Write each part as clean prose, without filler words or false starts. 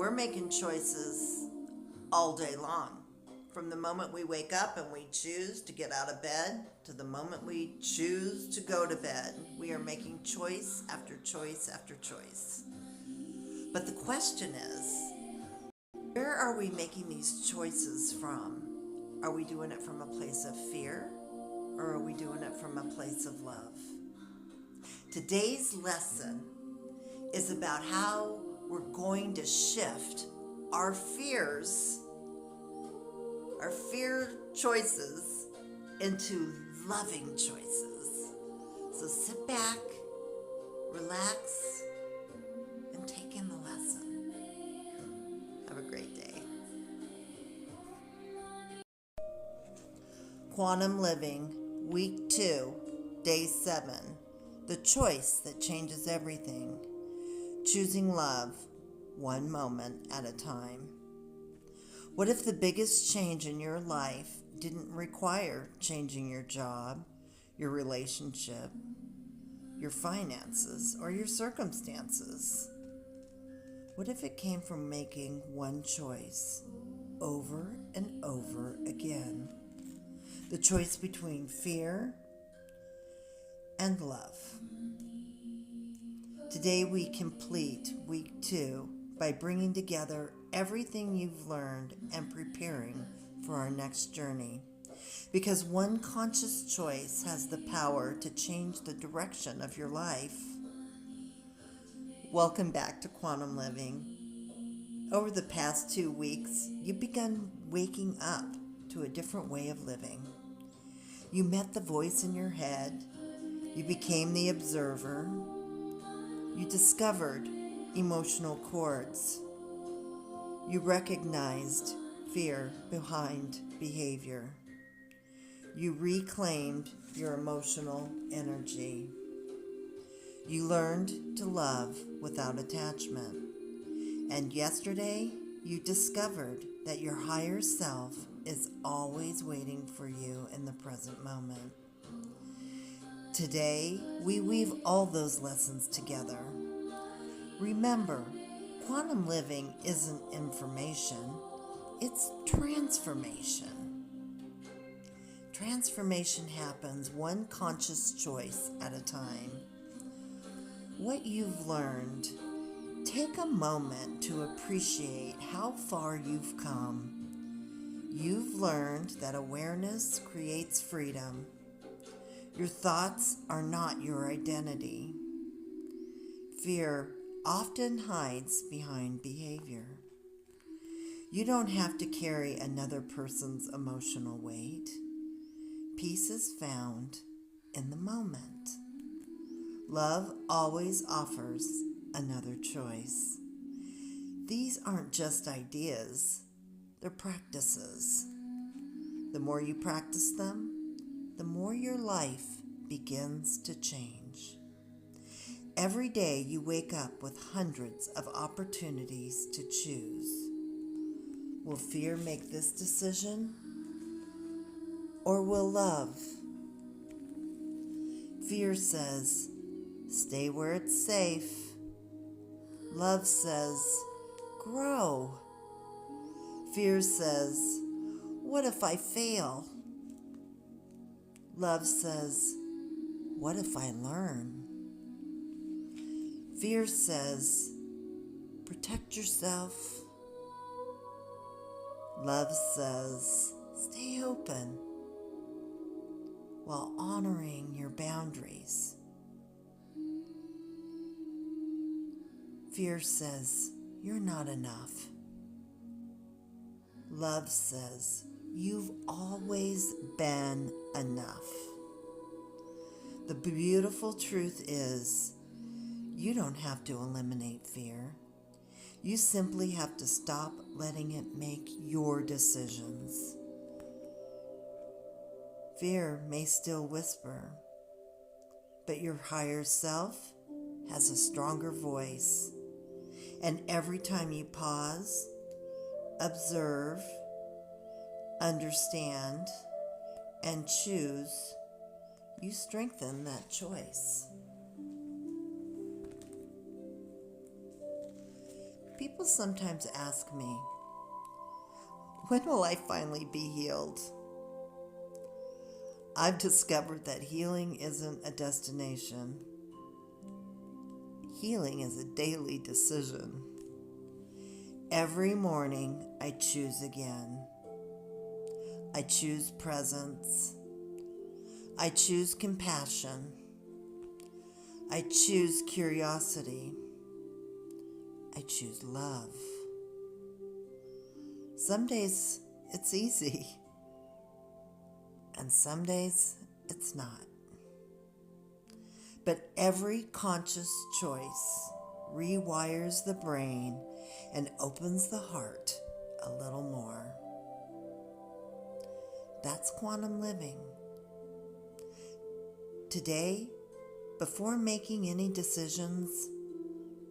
We're making choices all day long. From the moment we wake up and we choose to get out of bed to the moment we choose to go to bed, we are making choice after choice after choice. But the question is, where are we making these choices from? Are we doing it from a place of fear, or are we doing it from a place of love? Today's lesson is about how we're going to shift our fears, our fear choices, into loving choices. So sit back, relax, and take in the lesson. Have a great day. Quantum Living, Week 2, Day 7. The choice that changes everything. Choosing love, one moment at a time. What if the biggest change in your life didn't require changing your job, your relationship, your finances, or your circumstances? What if it came from making one choice over and over again? The choice between fear and love. Today we complete Week 2 by bringing together everything you've learned and preparing for our next journey. Because one conscious choice has the power to change the direction of your life. Welcome back to Quantum Living. Over the past 2 weeks, you've begun waking up to a different way of living. You met the voice in your head. You became the observer. You discovered emotional chords. You recognized fear behind behavior. You reclaimed your emotional energy. You learned to love without attachment. And yesterday, you discovered that your higher self is always waiting for you in the present moment. Today, we weave all those lessons together. Remember, quantum living isn't information, it's transformation. Transformation happens one conscious choice at a time. What you've learned, take a moment to appreciate how far you've come. You've learned that awareness creates freedom. Your thoughts are not your identity. Fear often hides behind behavior. You don't have to carry another person's emotional weight. Peace is found in the moment. Love always offers another choice. These aren't just ideas, they're practices. The more you practice them, the more your life begins to change. Every day you wake up with hundreds of opportunities to choose. Will fear make this decision? Or will love? Fear says, stay where it's safe. Love says, grow. Fear says, what if I fail? Love says, what if I learn? Fear says, protect yourself. Love says, stay open while honoring your boundaries. Fear says, you're not enough. Love says, you've always been enough. The beautiful truth is, you don't have to eliminate fear. You simply have to stop letting it make your decisions. Fear may still whisper, but your higher self has a stronger voice. And every time you pause, observe, understand, and choose, you strengthen that choice. People sometimes ask me, when will I finally be healed? I've discovered that healing isn't a destination. Healing is a daily decision. Every morning, I choose again. I choose presence. I choose compassion. I choose curiosity. I choose love. Some days it's easy, and some days it's not. But every conscious choice rewires the brain and opens the heart a little more. That's quantum living. Today, before making any decisions,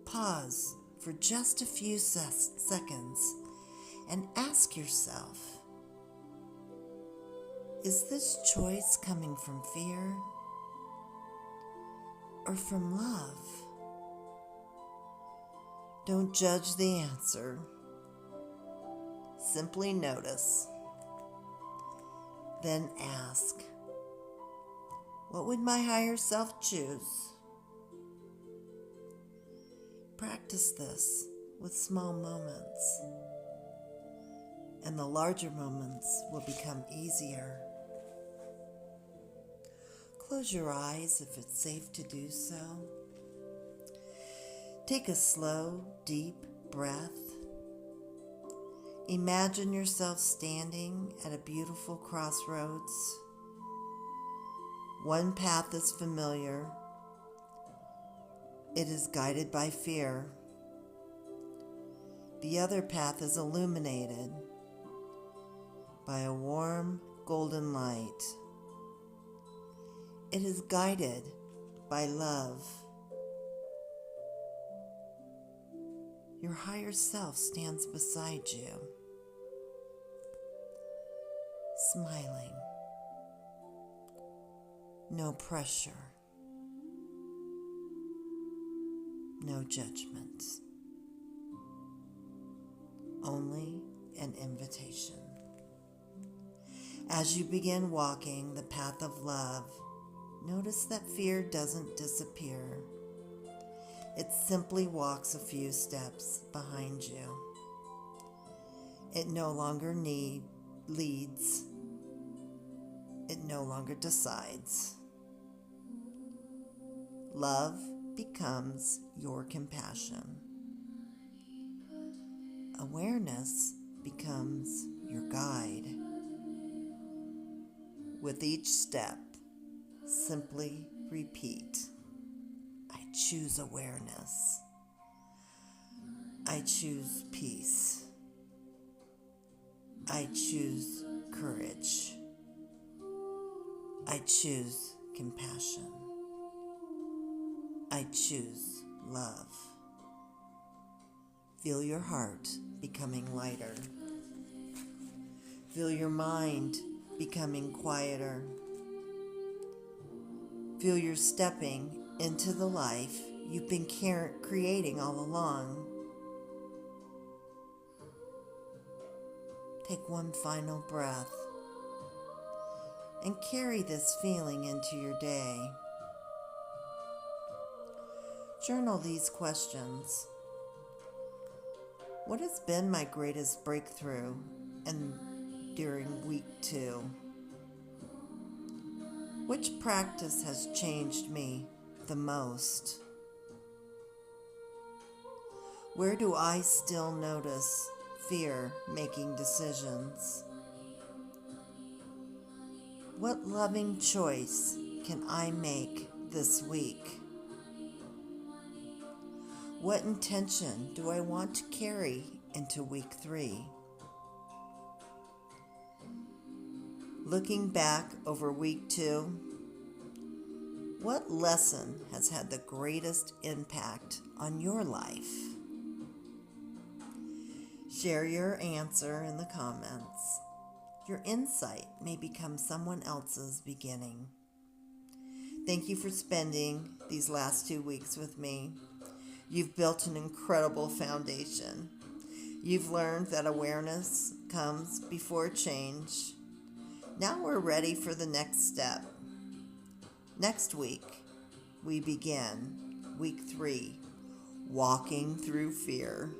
pause for just a few seconds and ask yourself, is this choice coming from fear or from love? Don't judge the answer. Simply notice. Then ask, what would my higher self choose? Practice this with small moments, and the larger moments will become easier. Close your eyes if it's safe to do so. Take a slow, deep breath. Imagine yourself standing at a beautiful crossroads. One path is familiar. It is guided by fear. The other path is illuminated by a warm golden light. It is guided by love. Your higher self stands beside you, smiling. No pressure. No judgment. Only an invitation. As you begin walking the path of love, notice that fear doesn't disappear. It simply walks a few steps behind you. It no longer leads. It no longer decides. Love becomes your compassion. Awareness becomes your guide. With each step, simply repeat, I choose awareness. I choose peace. I choose courage. I choose compassion. I choose love. Feel your heart becoming lighter. Feel your mind becoming quieter. Feel you're stepping into the life you've been creating all along. Take one final breath and carry this feeling into your day. Journal these questions. What has been my greatest breakthrough during week 2? Which practice has changed me the most? Where do I still notice fear making decisions? What loving choice can I make this week? What intention do I want to carry into week 3? Looking back over week 2, what lesson has had the greatest impact on your life? Share your answer in the comments. Your insight may become someone else's beginning. Thank you for spending these last 2 weeks with me. You've built an incredible foundation. You've learned that awareness comes before change. Now we're ready for the next step. Next week, we begin week 3, walking through fear.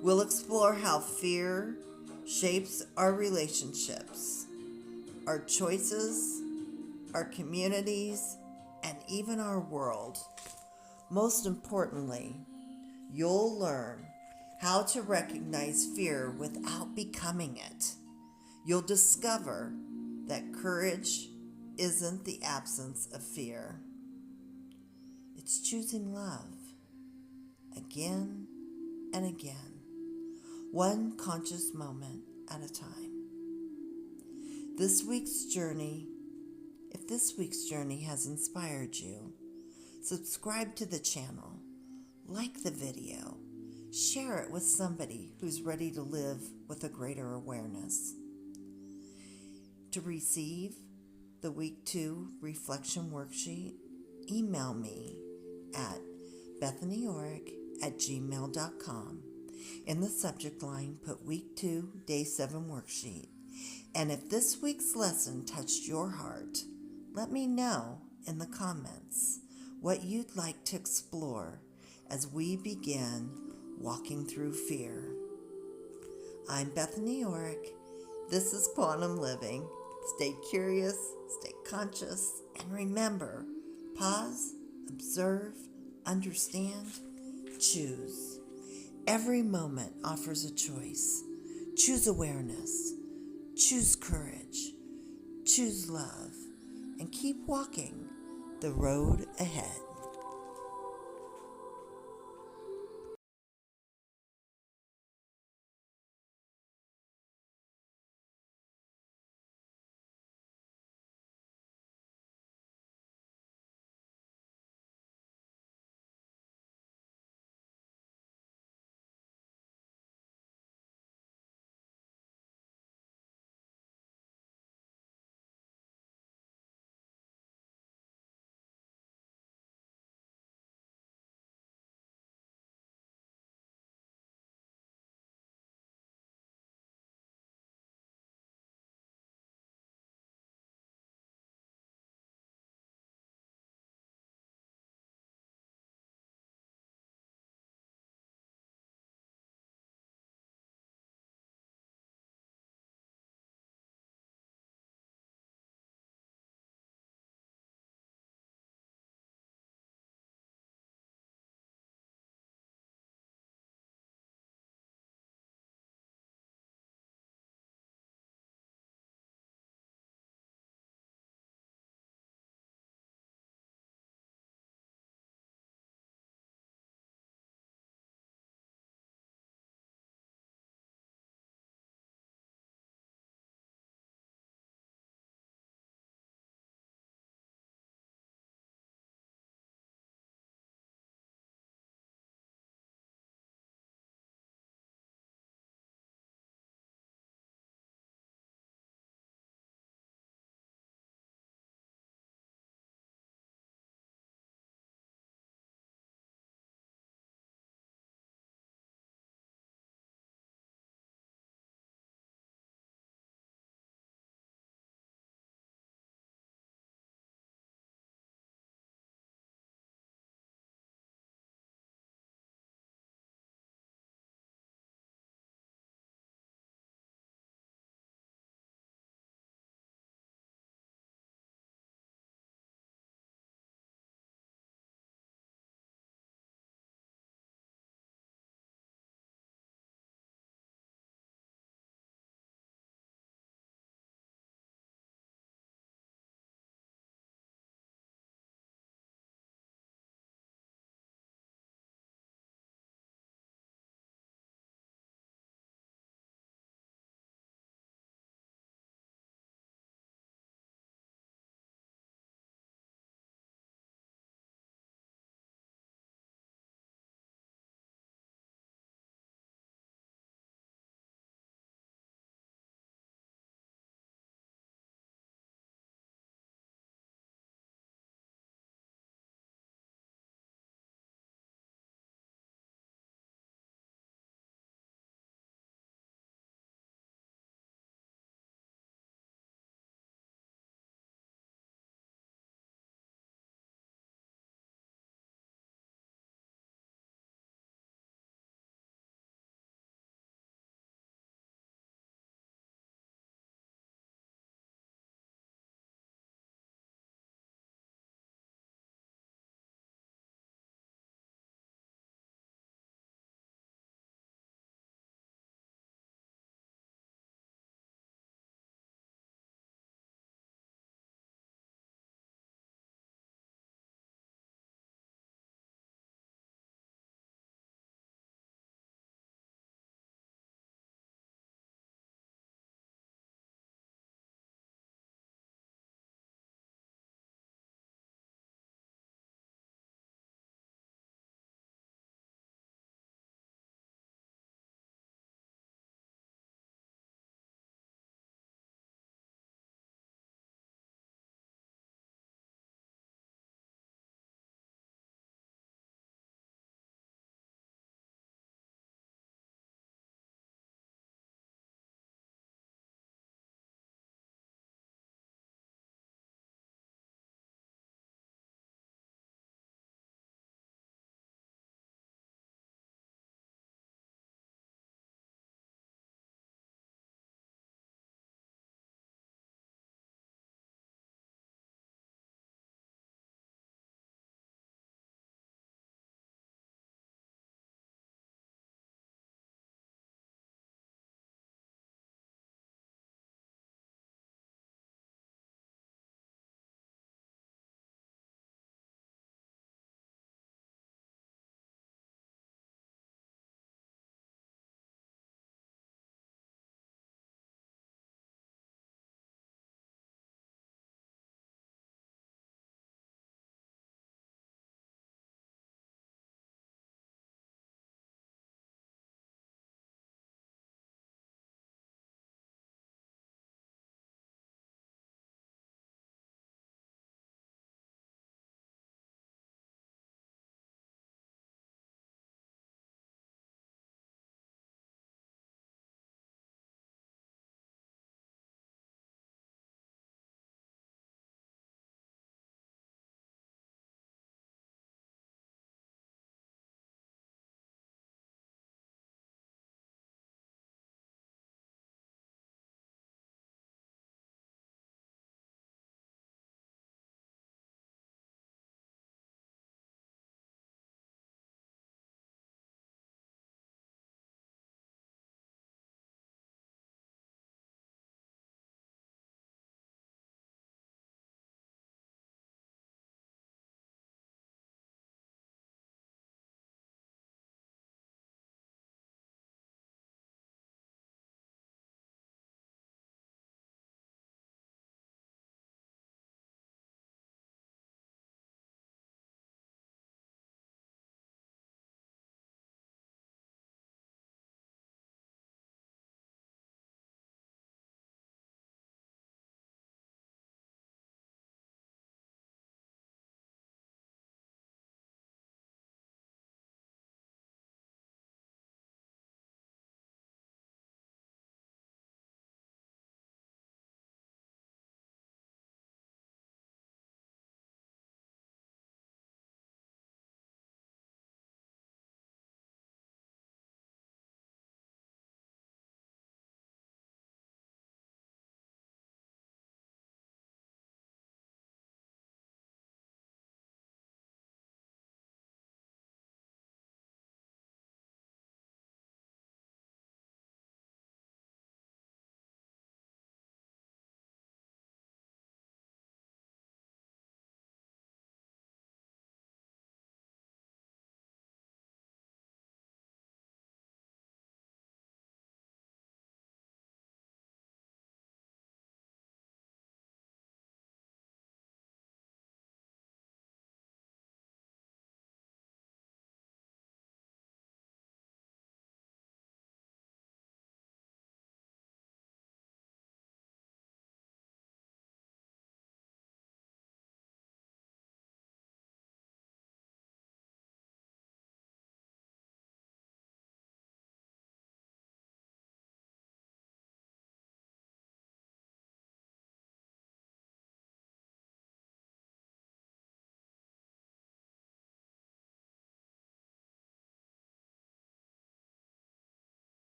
We'll explore how fear shapes our relationships, our choices, our communities, and even our world. Most importantly, you'll learn how to recognize fear without becoming it. You'll discover that courage isn't the absence of fear. It's choosing love again and again, one conscious moment at a time. If this week's journey has inspired you, subscribe to the channel, like the video, share it with somebody who's ready to live with a greater awareness. To receive the Week 2 Reflection Worksheet, email me at bethanyorrick@gmail.com. In the subject line, put Week 2, Day 7 Worksheet. And if this week's lesson touched your heart, let me know in the comments what you'd like to explore as we begin walking through fear. I'm Bethany Orrick. This is Quantum Living. Stay curious, stay conscious, and remember, pause, observe, understand, choose. Every moment offers a choice. Choose awareness, choose courage, choose love, and keep walking the road ahead.